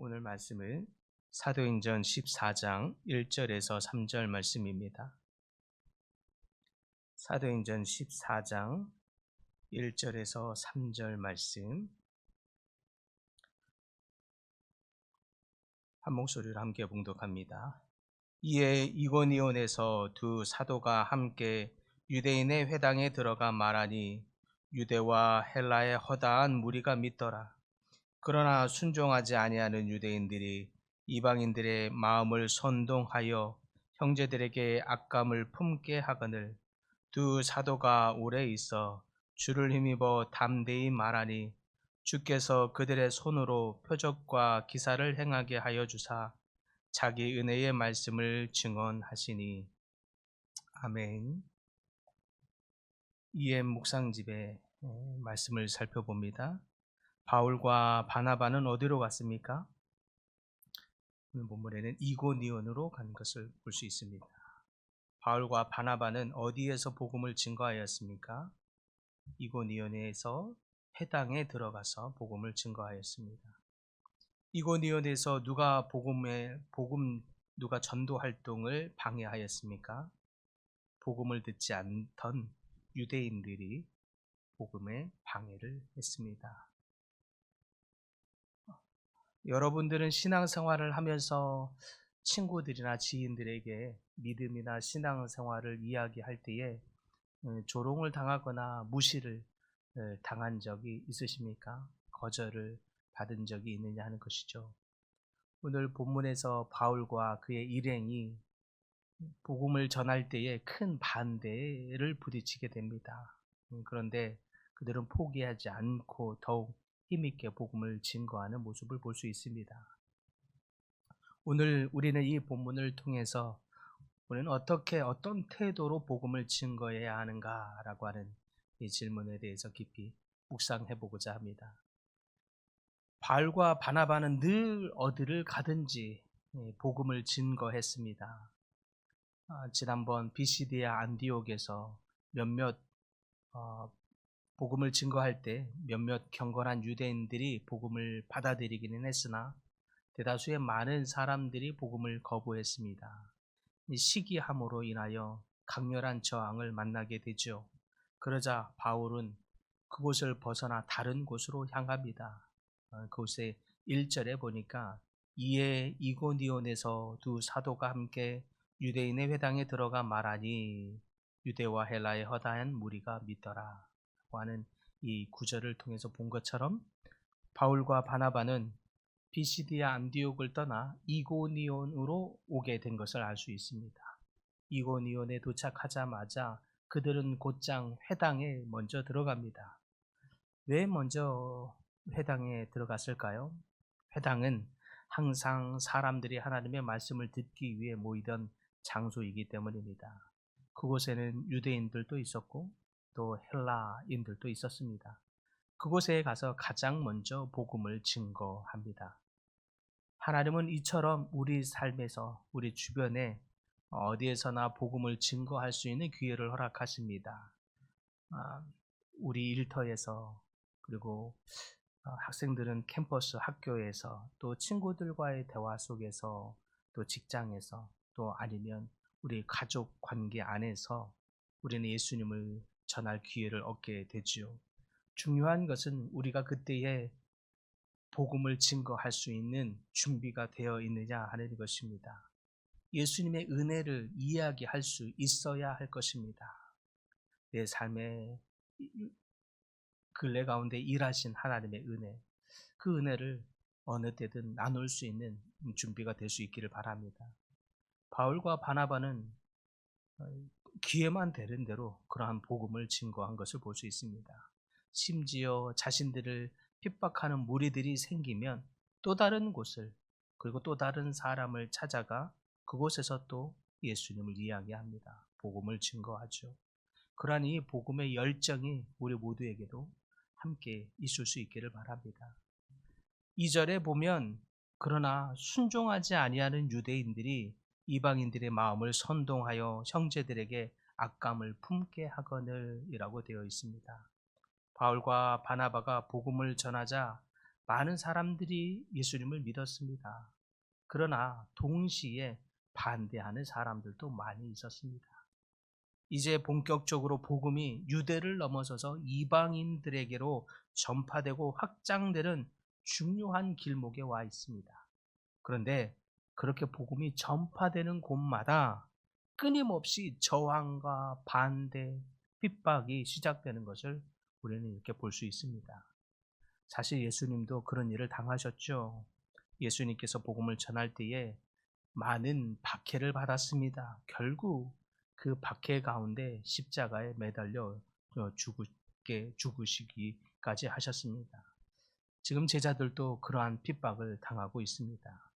오늘 말씀은 사도행전 14장 1절에서 3절 말씀입니다. 사도행전 14장 1절에서 3절 말씀 한 목소리로 함께 봉독합니다. 이에 이고니온에서 두 사도가 함께 유대인의 회당에 들어가 말하니 유대와 헬라의 허다한 무리가 믿더라. 그러나 순종하지 아니하는 유대인들이 이방인들의 마음을 선동하여 형제들에게 악감을 품게 하거늘 두 사도가 오래 있어 주를 힘입어 담대히 말하니 주께서 그들의 손으로 표적과 기사를 행하게 하여 주사 자기 은혜의 말씀을 증언하시니. 아멘. EM 묵상집의 말씀을 살펴봅니다. 바울과 바나바는 어디로 갔습니까? 오늘 본문에는 이고니온으로 간 것을 볼 수 있습니다. 바울과 바나바는 어디에서 복음을 증거하였습니까? 이고니온에서 회당에 들어가서 복음을 증거하였습니다. 이고니온에서 누가 누가 전도 활동을 방해하였습니까? 복음을 듣지 않던 유대인들이 복음에 방해를 했습니다. 여러분들은 신앙생활을 하면서 친구들이나 지인들에게 믿음이나 신앙생활을 이야기할 때에 조롱을 당하거나 무시를 당한 적이 있으십니까? 거절을 받은 적이 있느냐 하는 것이죠. 오늘 본문에서 바울과 그의 일행이 복음을 전할 때에 큰 반대를 부딪히게 됩니다. 그런데 그들은 포기하지 않고 더욱 힘있게 복음을 증거하는 모습을 볼 수 있습니다. 오늘 우리는 이 본문을 통해서 우리는 어떤 태도로 복음을 증거해야 하는가라고 하는 이 질문에 대해서 깊이 묵상해 보고자 합니다. 바울과 바나바는 늘 어디를 가든지 복음을 증거했습니다. 지난번 비시디아 안디옥에서 몇몇 복음을 증거할 때 몇몇 경건한 유대인들이 복음을 받아들이기는 했으나 대다수의 많은 사람들이 복음을 거부했습니다. 시기함으로 인하여 강렬한 저항을 만나게 되죠. 그러자 바울은 그곳을 벗어나 다른 곳으로 향합니다. 그곳에 1절에 보니까 이에 이고니온에서 두 사도가 함께 유대인의 회당에 들어가 말하니 유대와 헬라의 허다한 무리가 믿더라 하는 이 구절을 통해서 본 것처럼 바울과 바나바는 비시디아 안디옥을 떠나 이고니온으로 오게 된 것을 알 수 있습니다. 이고니온에 도착하자마자 그들은 곧장 회당에 먼저 들어갑니다. 왜 먼저 회당에 들어갔을까요? 회당은 항상 사람들이 하나님의 말씀을 듣기 위해 모이던 장소이기 때문입니다. 그곳에는 유대인들도 있었고 또 헬라인들도 있었습니다. 그곳에 가서 가장 먼저 복음을 증거합니다. 하나님은 이처럼 우리 삶에서 우리 주변에 어디에서나 복음을 증거할 수 있는 기회를 허락하십니다. 우리 일터에서 그리고 학생들은 캠퍼스 학교에서 또 친구들과의 대화 속에서 또 직장에서 또 아니면 우리 가족 관계 안에서 우리는 예수님을 전할 기회를 얻게 되지요. 중요한 것은 우리가 그때에 복음을 증거할 수 있는 준비가 되어 있느냐 하는 것입니다. 예수님의 은혜를 이야기할 수 있어야 할 것입니다. 내 삶의 근래 가운데 일하신 하나님의 은혜, 그 은혜를 어느 때든 나눌 수 있는 준비가 될 수 있기를 바랍니다. 바울과 바나바는 기회만 되는 대로 그러한 복음을 증거한 것을 볼 수 있습니다. 심지어 자신들을 핍박하는 무리들이 생기면 또 다른 곳을 그리고 또 다른 사람을 찾아가 그곳에서 또 예수님을 이야기합니다. 복음을 증거하죠. 그러한 이 복음의 열정이 우리 모두에게도 함께 있을 수 있기를 바랍니다. 2절에 보면 그러나 순종하지 아니하는 유대인들이 이방인들의 마음을 선동하여 형제들에게 악감을 품게 하거늘 이라고 되어 있습니다. 바울과 바나바가 복음을 전하자 많은 사람들이 예수님을 믿었습니다. 그러나 동시에 반대하는 사람들도 많이 있었습니다. 이제 본격적으로 복음이 유대를 넘어서서 이방인들에게로 전파되고 확장되는 중요한 길목에 와 있습니다. 그런데 그렇게 복음이 전파되는 곳마다 끊임없이 저항과 반대, 핍박이 시작되는 것을 우리는 이렇게 볼 수 있습니다. 사실 예수님도 그런 일을 당하셨죠. 예수님께서 복음을 전할 때에 많은 박해를 받았습니다. 결국 그 박해 가운데 십자가에 매달려 죽으시기까지 하셨습니다. 지금 제자들도 그러한 핍박을 당하고 있습니다.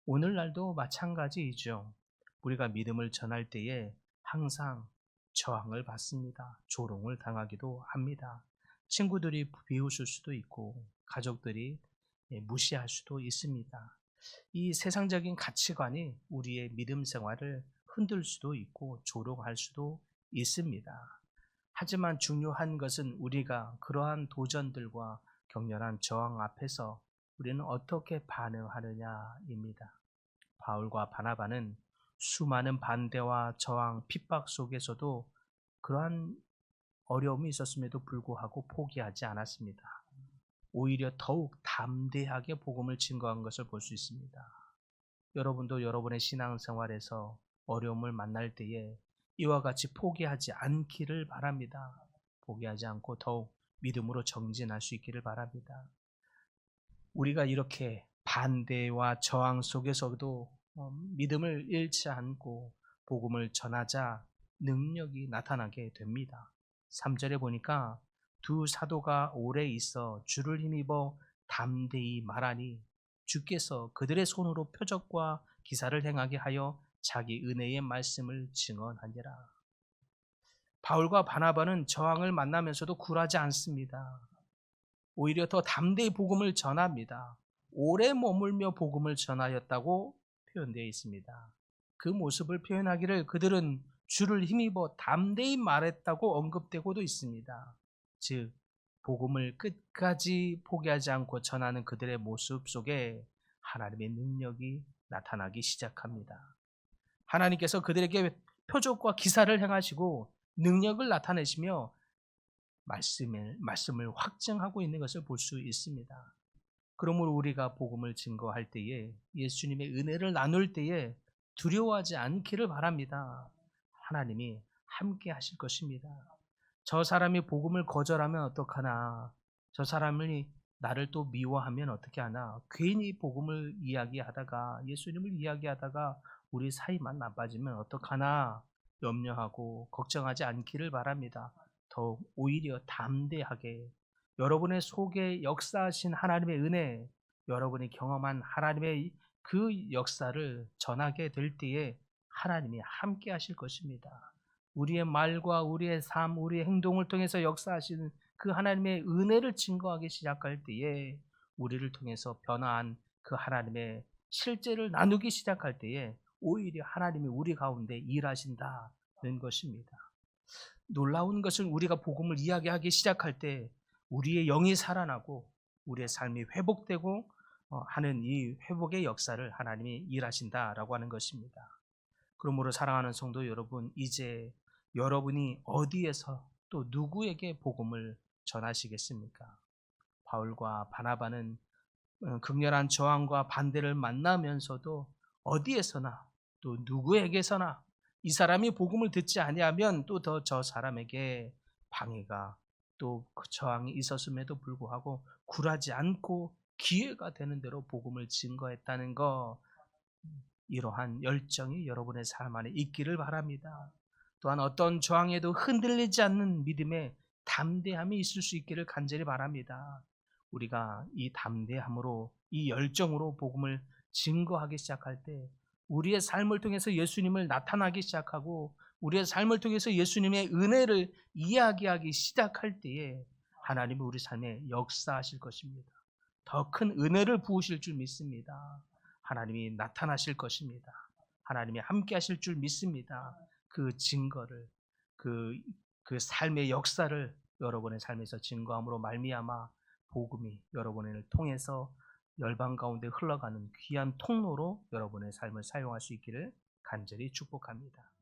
오늘날도 마찬가지이죠. 우리가 믿음을 전할 때에 항상 저항을 받습니다. 조롱을 당하기도 합니다. 친구들이 비웃을 수도 있고 가족들이 무시할 수도 있습니다. 이 세상적인 가치관이 우리의 믿음 생활을 흔들 수도 있고 조롱할 수도 있습니다. 하지만 중요한 것은 우리가 그러한 도전들과 격렬한 저항 앞에서 우리는 어떻게 반응하느냐입니다. 바울과 바나바는 수많은 반대와 저항, 핍박 속에서도 그러한 어려움이 있었음에도 불구하고 포기하지 않았습니다. 오히려 더욱 담대하게 복음을 증거한 것을 볼 수 있습니다. 여러분도 여러분의 신앙생활에서 어려움을 만날 때에 이와 같이 포기하지 않기를 바랍니다. 포기하지 않고 더욱 믿음으로 정진할 수 있기를 바랍니다. 우리가 이렇게 반대와 저항 속에서도 믿음을 잃지 않고 복음을 전하자 능력이 나타나게 됩니다. 3절에 보니까 두 사도가 오래 있어 주를 힘입어 담대히 말하니 주께서 그들의 손으로 표적과 기사를 행하게 하여 자기 은혜의 말씀을 증언하니라. 바울과 바나바는 저항을 만나면서도 굴하지 않습니다. 오히려 더 담대히 복음을 전합니다. 오래 머물며 복음을 전하였다고 표현되어 있습니다. 그 모습을 표현하기를 그들은 주를 힘입어 담대히 말했다고 언급되고도 있습니다. 즉 복음을 끝까지 포기하지 않고 전하는 그들의 모습 속에 하나님의 능력이 나타나기 시작합니다. 하나님께서 그들에게 표적과 기사를 행하시고 능력을 나타내시며 말씀을 확증하고 있는 것을 볼 수 있습니다. 그러므로 우리가 복음을 증거할 때에 예수님의 은혜를 나눌 때에 두려워하지 않기를 바랍니다. 하나님이 함께 하실 것입니다. 저 사람이 복음을 거절하면 어떡하나? 저 사람이 나를 또 미워하면 어떻게 하나? 괜히 복음을 이야기하다가 예수님을 이야기하다가 우리 사이만 나빠지면 어떡하나? 염려하고 걱정하지 않기를 바랍니다. 더욱 오히려 담대하게 여러분의 속에 역사하신 하나님의 은혜, 여러분이 경험한 하나님의 그 역사를 전하게 될 때에 하나님이 함께 하실 것입니다. 우리의 말과 우리의 삶, 우리의 행동을 통해서 역사하시는 그 하나님의 은혜를 증거하기 시작할 때에 우리를 통해서 변화한 그 하나님의 실제를 나누기 시작할 때에 오히려 하나님이 우리 가운데 일하신다는 것입니다. 놀라운 것은 우리가 복음을 이야기하기 시작할 때 우리의 영이 살아나고 우리의 삶이 회복되고 하는 이 회복의 역사를 하나님이 일하신다라고 하는 것입니다. 그러므로 사랑하는 성도 여러분, 이제 여러분이 어디에서 또 누구에게 복음을 전하시겠습니까? 바울과 바나바는 극렬한 저항과 반대를 만나면서도 어디에서나 또 누구에게서나 이 사람이 복음을 듣지 아니하면 또 더 저 사람에게 방해가 또 그 저항이 있었음에도 불구하고 굴하지 않고 기회가 되는 대로 복음을 증거했다는 것, 이러한 열정이 여러분의 삶 안에 있기를 바랍니다. 또한 어떤 저항에도 흔들리지 않는 믿음의 담대함이 있을 수 있기를 간절히 바랍니다. 우리가 이 담대함으로 이 열정으로 복음을 증거하기 시작할 때 우리의 삶을 통해서 예수님을 나타나기 시작하고 우리의 삶을 통해서 예수님의 은혜를 이야기하기 시작할 때에 하나님이 우리 삶에 역사하실 것입니다. 더 큰 은혜를 부으실 줄 믿습니다. 하나님이 나타나실 것입니다. 하나님이 함께 하실 줄 믿습니다. 그 증거를 그 삶의 역사를 여러분의 삶에서 증거함으로 말미암아 복음이 여러분을 통해서 열방 가운데 흘러가는 귀한 통로로 여러분의 삶을 사용할 수 있기를 간절히 축복합니다.